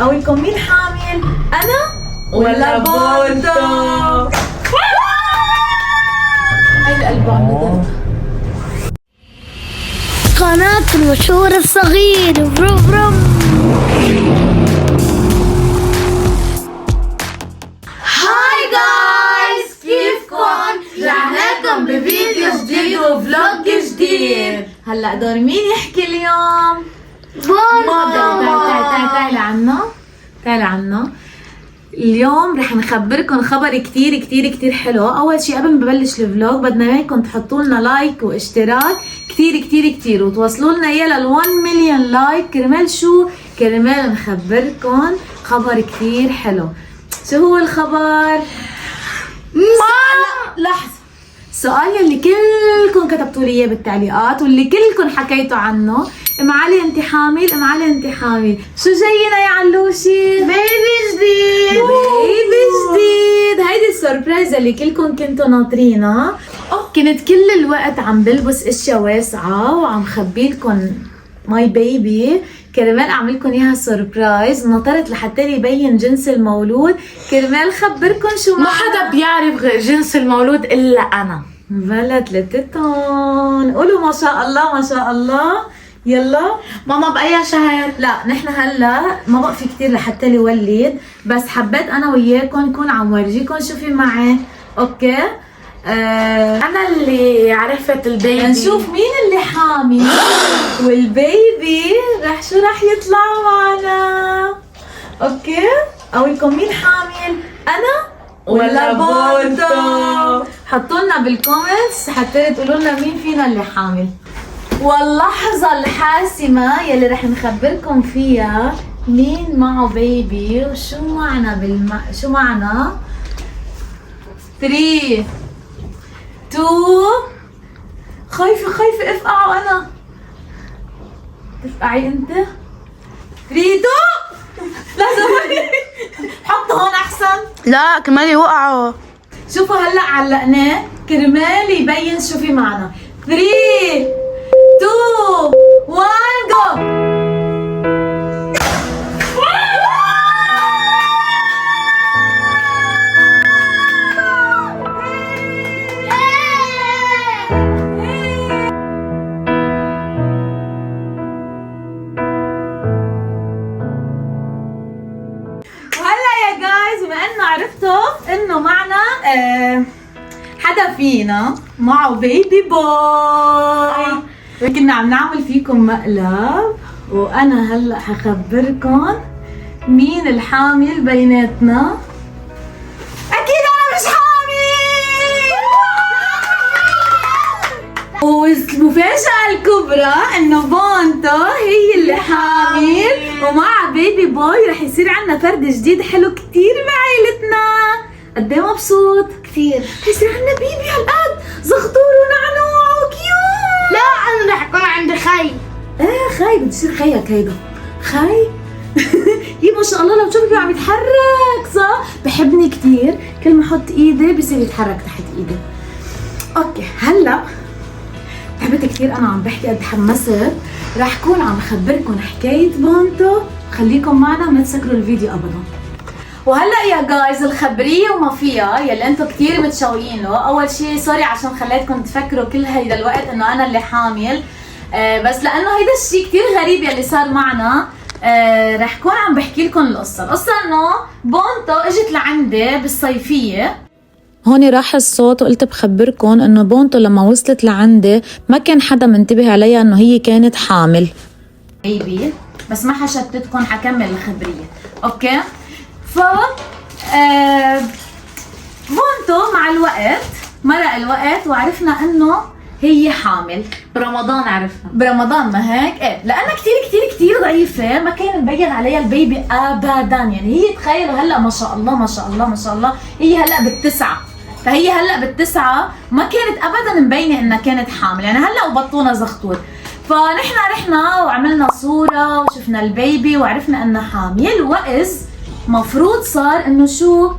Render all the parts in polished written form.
أقولكم مين حامل؟ أنا ولا بونتو؟ هاي القلب عم بدق. قناة المشهور الصغير بروم بروم. هاي جايز، كيفكم؟ رجعنا لكم بفيديو جديد وفلوج جديد. هلا دور مين يحكي اليوم؟ تعالي عنا. اليوم رح نخبركم خبر كتير حلو. اول شي قبل ما ببلش الفلوج بدنا اياكم تحطوا لنا لايك واشتراك كتير وتوصلوا لنا اياه لل1 مليون لايك. كرمال شو؟ كرمال نخبركم خبر كتير حلو. شو هو الخبر؟ لحظة، السؤال يلي كلكم كتبتوا لي اياه بالتعليقات واللي كلكم حكيتوا عنه، ام علي انت حامل؟ ام علي انت حامل؟ شو جاينا يا علوشي؟ بيبي جديد. هيدي السربرايز اللي كلكم كنتوا ناطرينها. كنت كل الوقت عم بلبس اشياء واسعة وعم خبيلكم ماي بيبي كرمال اعملكم اياها سربرايز. نطرت لحتى يبين جنس المولود كرمال خبركم شو ما حدا بيعرف جنس المولود الا انا. بلا 3 طن. قولوا ما شاء الله ما شاء الله. يلا ماما بأي شهر؟ لا نحن هلا ما بقى في كتير لحتى يولد، بس حبيت انا وياكم نكون عم ورجيكم شو في معي. اوكي انا اللي عرفت البيبي. نشوف مين اللي حامل والبيبي شو رح يطلع معنا. اوكي اقولكم مين حامل؟ انا ولا بونتو؟ حطوا لنا بالكومنتس حتى تقولوا لنا مين فينا اللي حامل. واللحظة الحاسمة يلي رح نخبركم فيها مين معه بيبي وشو معنا شو معنا. 3 2 خايفة افقعوا انا. تفقعي انت؟ 3 2 لازم حطوا هون احسن. لا كمان وقعوا. شوفوا هلا علقناه كرمال يبين شو في معنا. 3 2 1 جو. عرفتوا انه معنا حدا فينا معه بيبي بوي. كنا عم نعمل فيكم مقلب وانا هلا حخبركم مين الحامل بيناتنا. اكيد انا مش حامل. والمفاجأة الكبرى انه بونتو هي اللي حامل ومع بيبي بوي رح يصير عنا فرد جديد حلو كتير بعائلتنا. قد ايه مبسوط؟ كثير. يصير عنا بيبي هالقد زغطور ونعنوع وكيوت. لا انا رح يكون عندي خي. خي بدي يصير خيك هيدا خي. يي ما شاء الله لو تشوفي عم يتحرك صح؟ بحبني كتير، كل ما احط ايدي بصير يتحرك تحت ايدي. اوكي هلا تعبت كتير انا عم بحكي قد تحمست. رح كون عم خبركم حكاية بونتو. خليكم معنا ما تسكروا الفيديو ابدا. وهلا يا جايز الخبريه وما فيها يلي انتم كتير متشوقين له. اول شيء سوري عشان خليتكم تفكروا كل هيدا الوقت انه انا اللي حامل، بس لانه هيدا الشيء كتير غريب يلي صار معنا. رح كون عم بحكي لكم القصه انه بونتو اجت لعندي بالصيفيه. هون راح الصوت وقلت بخبركم انه بونتو لما وصلت لعندي ما كان حدا منتبه عليها انه هي كانت حامل بيبي، بس ما حشتتكم حكمل الخبريه. اوكي ف بونتو مع الوقت مرق الوقت وعرفنا انه هي حامل. برمضان عرفنا. برمضان ما هيك؟ ايه لانها كتير ضعيفه ما كان مبين عليها البيبي ابدا. يعني هي تخيلوا هلا ما شاء الله هي هلا بالتسعه، فهي هلا بالتسعه ما كانت ابدا مبينه انها كانت حامل. يعني هلا وبطونا زغطور. فنحن رحنا وعملنا صوره وشفنا البيبي وعرفنا انها حامل. وإذ مفروض صار انه شو؟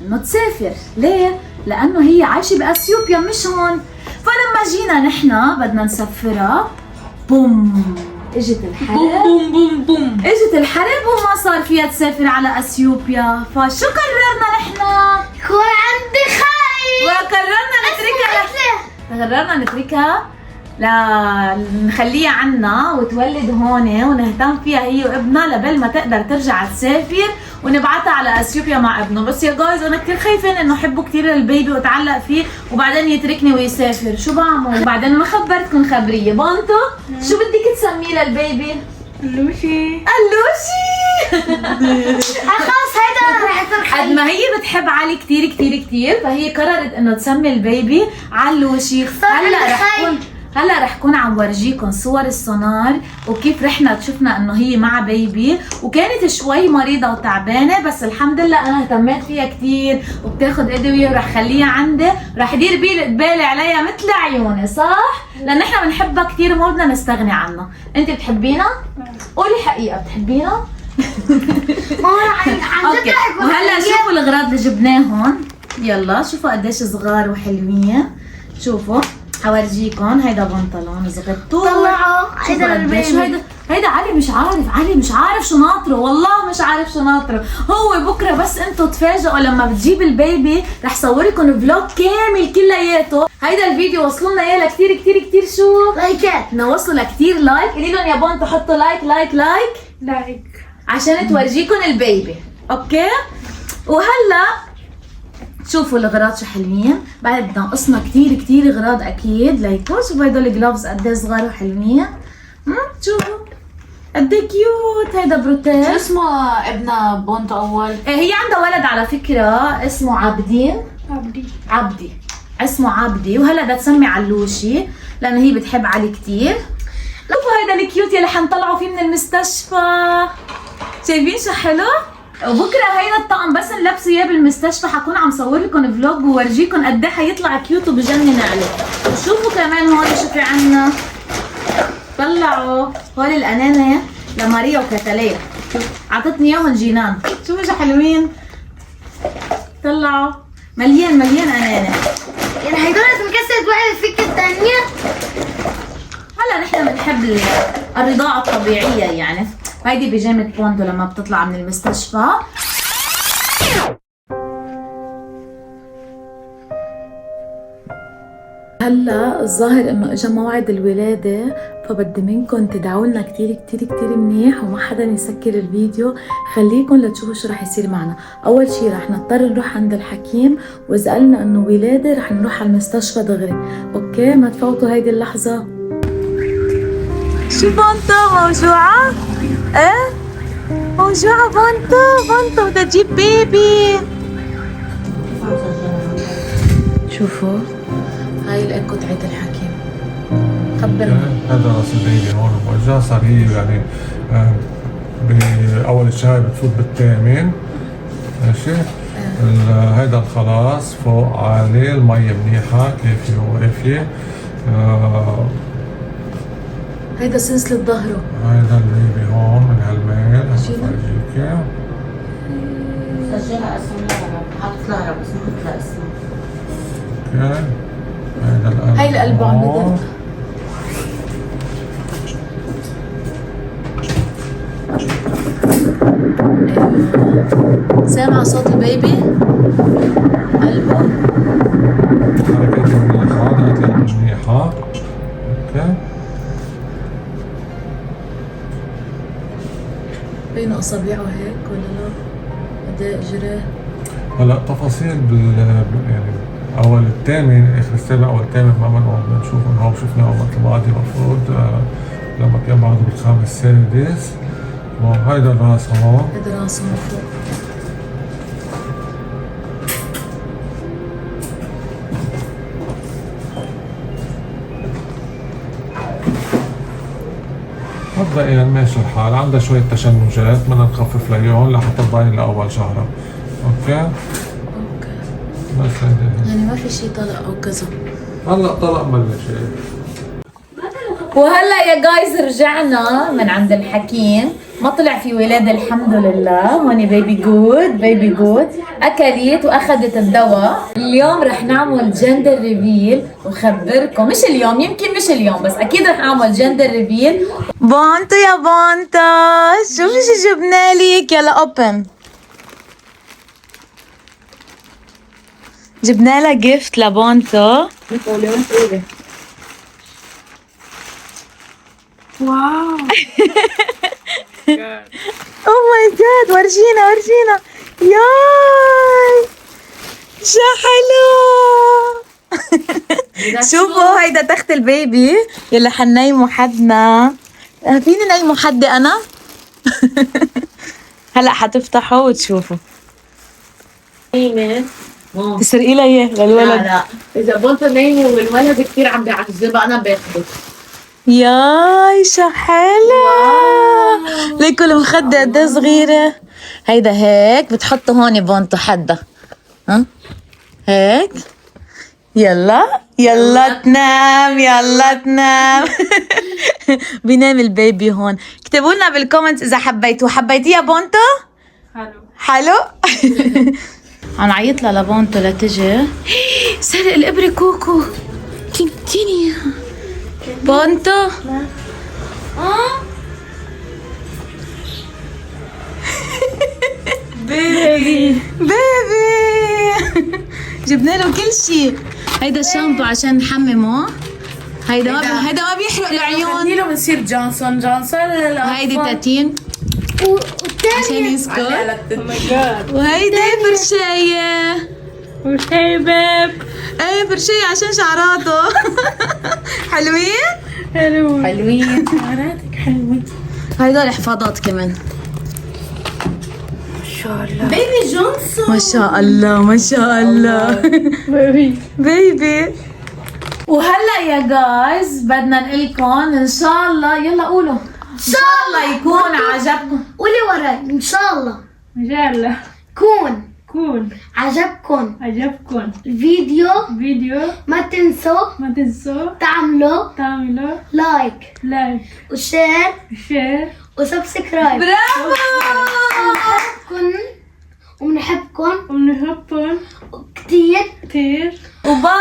انه تسافر. ليه؟ لانه هي عايشه باثيوبيا مش هون. فلما جينا نحن بدنا نسفرها بوم اجت الحرب بوم بوم بوم. اجت الحرب وما صار فيها تسافر على اثيوبيا، فشو قررنا نحن؟ يكون عندي خاي. قررنا نتركها نخليها عنا وتولد هون ونهتم فيها هي وابنها لبل ما تقدر ترجع تسافر ونبعتها على اثيوبيا مع ابنه. بس يا جايز انا كثير خايفه انه حبه كثير البيبي واتعلق فيه وبعدين يتركني ويسافر، شو بعمل؟ بعدين ما خبرتكم خبريه. بونتو شو بدك تسميه للبيبي؟ لوشي. خلاص هيدا رح يكون قد ما هي بتحب علي كثير كثير كثير فهي قررت انه تسمي البيبي علوشي. هلا رح كون عم ورجيكم صور السونار وكيف رحنا شفنا انه هي مع بيبي وكانت شوي مريضه وتعبانه، بس الحمد لله انا اهتميت فيها كثير وبتاخذ ادويه ورح خليها عندي، رح ادير بالي عليها مثل عيوني، صح؟ لان احنا بنحبها كثير وما بدنا نستغني عنها. انت بتحبينا؟ قولي حقيقه بتحبينا؟ اوكي. وهلا شوفوا الاغراض اللي جبناهم، يلا شوفوا قديش صغار وحلوين. شوفوا حورجيكم، هيدا بنطلون صغير طلعوا هيدا للبيبي. هيدا علي مش عارف شو ناطره، والله مش عارف شو ناطره هو. بكره بس انتم تفاجئوا لما بتجيب البيبي، رح صورلكم فلوج كامل كلياته. هيدا الفيديو وصلوا لنا اياه لكثير كثير كثير شو لايكات، نوصلوا لكثير لايك. قولي لهم يا بون تحطوا لايك عشان تورجيكم البيبي، اوكي؟ وهلا شوفوا الغراض شو حلوين، بعد ناقصنا كثير كثير اغراض اكيد ليكو. شوفوا هدول الجلوفز قد ايه صغار وحلوين، شوفوا قد ايه كيوت. هيدا بروتيج. شو اسمه ابن بونتو اول؟ هي عندها ولد على فكره اسمه عبدي اسمه عبدي، وهلا بدها تسمي علوشي لانه هي بتحب علي كثير. شوفوا هيدا الكيوت يلي حنطلعوا فيه من المستشفى، شايفين شو حلو؟ وبكره هيدا الطقم بس نلبسه اياه بالمستشفى حكون عم صور لكم فلوج وورجيكم قد ايه حيطلع كيوت وبجنن عليه. وشوفوا كمان هون شو في عنا، طلعوا هول الانانه لماريا وكتاليا، عطتني اياهم جينان، شوفوا شو حلوين، طلعوا مليان انانه. يعني هيدول مكسرة واحدة فيك الثانية. هلا نحن بنحب الرضاعه الطبيعيه يعني. هيدي بيجامة بوندو لما بتطلع من المستشفى. هلا الظاهر انه اجى موعد الولاده، فبدي منكم تدعوا لنا كثير كثير كثير منيح وما حدا يسكر الفيديو، خليكم لتشوفوا شو رح يصير معنا. اول شيء رح نضطر نروح عند الحكيم، واذا قالنا انه ولاده رح نروح على المستشفى دغري، اوكي؟ ما تفوتوا هيدي اللحظه. شو بونتو موجوعه؟ ايه موجوعه بونتو بدها تجيب بيبي. شوفوا هاي الايكو تاعت الحكيم، خبرنا. هذا راس البيبي هون موجه، صار هي يعني باول الشهر بتفوت بالثامن، ماشي؟ هيدا الخلاص فوق عالي، المي منيحه كافيه ووافيه. هيدا سلسلة ظهره. هيدا البيبي هون من هالميل هفرجيكي. سجلها اسمها، حاطط لها بس ما حاطط لها اسمها. اوكي. هيدا القلب. هاي القلب عم بدق. سامعة صوت البيبي؟ قلبه. حركته منيحه، دقت منيحه. اوكي. بين اصابعه هيك ولا لا؟ قد اجراه؟ هلا تفاصيل يعني اول الثامن، اخر السابع اول الثامن ما بنقعد نشوف انه هو شفنا وقت البعضي المفروض لما كان بعده بالخامس السادس. وهيدا الراس هون، هيدا راسه من فوق. مبدئيا ماشي الحال، عندها شوية تشنجات بدنا نخفف ليون لحتى تضاين لأول شهرة. اوكي؟ بس هيدا يعني ما في شي طلق او كذا. هلا طلق بلش. وهلا يا جايز رجعنا من عند الحكيم، ما طلع في ولادة الحمد لله. هون بيبي جود، بيبي جود اكلت واخذت الدواء. اليوم رح نعمل جندر ريفيل وخبركم، مش اليوم، يمكن مش اليوم، بس اكيد رح اعمل جندر ريفيل. بونتو يا بونتو، شوفي شو جبنا لك. يلا اوبن. جبنا لها جيفت لبونتو. واو. اوه ماي جاد، ورجينا ورجينا. ياي شو حلو. شوفوا هيدا تخت البيبي يلي حنيمه حدنا. فيني نيمه حدي انا؟ هلا حتفتحوا وتشوفوا. تسرقي لها اياه للولد. لا اذا بونتو نايمه والولد كثير عم بيعذبها انا باخده. ياي شو حلو. ليكوا المخدة قد ايه صغيرة. هيدا هيك بتحطوا هون بونتو حدها. ها هيك. يلا يلا تنام، يلا تنام. بينام البيبي هون. اكتبوا لنا بالكومنت اذا حبيتوه. حبيتيه يا بونتو؟ حلو. عم عيط لها لبونتو لتجي. سرق الابره كوكو. كنتيني بونتو. بيبي جبنا له كل شيء. هيدا شامبو عشان نحممه. هيدا ما بيحرق العيون. له بنصير جونسون لا هيدي تاتين عشان يسكت. وهيدي فرشاية. وهي بيب. ايه فرشاية عشان شعراته. حلوين؟ حلوين شعراتك حلوين. هيدول حفاضات كمان. بيبي جونسون. ما شاء الله ما شاء الله. بيبي. وهلا يا جايز بدنا نقلكم ان شاء الله. يلا قولوا ان شاء الله يكون عجبكم. قولي وراي ان شاء الله ان شاء الله كون عجبكم عجبكم الفيديو. ما تنسوا تعملوا لايك وشير شير وسبسكرايب. برافو. ونحبكم كتير. وباي.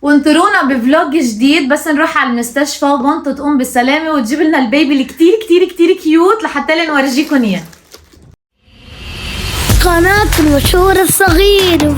وانطرونا بفلوج جديد بس نروح على المستشفى وبونتو تقوم بالسلامة وتجيب لنا البيبي اللي كتير كتير كتير كيوت لحتى نورجيكم اياه. قناة المشهور الصغير.